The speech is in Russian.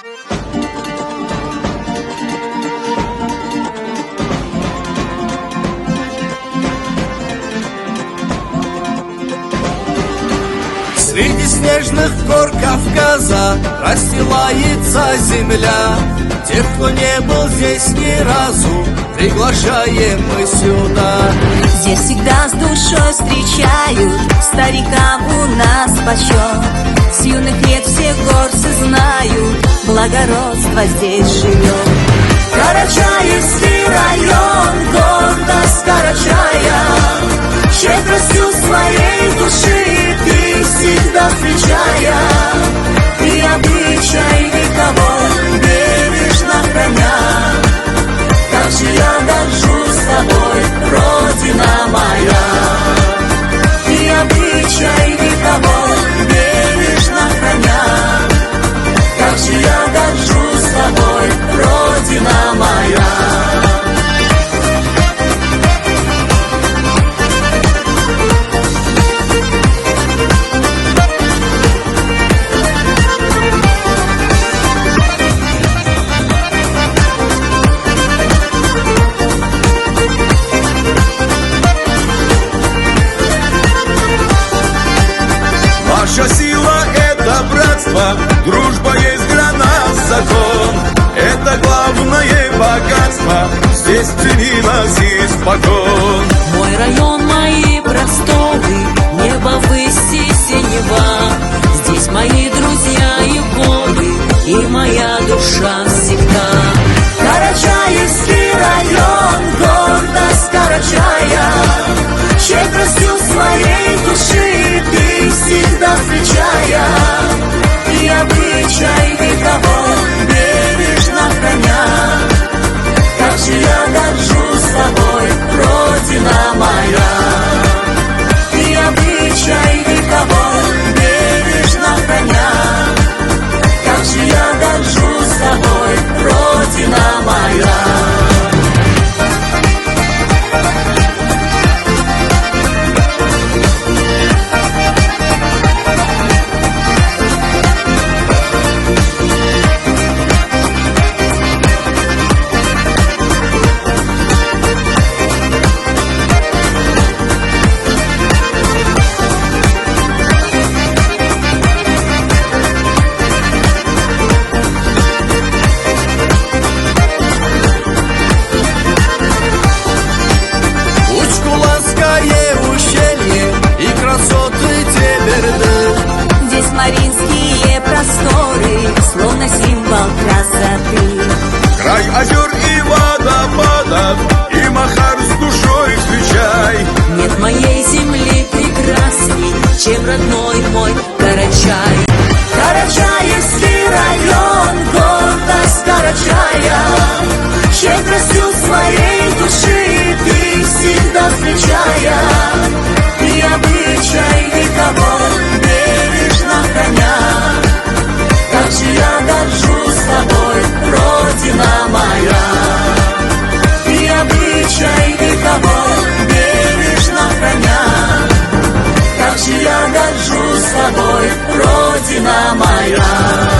Среди снежных гор Кавказа расстилается земля. Тех, кто не был здесь ни разу, приглашаем мы сюда. Здесь всегда с душой встречают, старикам у нас почет. С юных лет все горцы знают, благородство здесь живет. Карачаевский район, гордость Карачая, щедростью своей души ты всегда встречая. И обычай вековой бережно храня. Как же я горжусь тобой, Родина моя. И обычай вековой бережно храня. Как же я горжусь тобой, Родина моя. Наша сила — это братство, дружба есть для нас закон. Это главное богатство, здесь цени нас испокон. Мой район, мои просторы, небо выси синева. Здесь мои друзья и годы, и моя душа всегда. Карачаевский район, гордость Карачая, щедростью своей души ты всегда встречая. И обычай вековой бережно храня. Как же я горжусь тобой, Родина моя. И обычай вековой бережно храня. Как же я горжусь тобой, Родина моя. Маринские просторы, словно символ красоты. Край озер и водопадов, и Махар с душой встречай. Нет моей земли прекрасней, чем родной мой Карачай. Карачаевский район, гордость Карачая, щедростью своей души ты всегда встречая. И обычай вековой бережно храня. Как же я горжусь тобой, Родина моя. И обычай вековой бережно храня. Как же я горжусь тобой, Родина моя.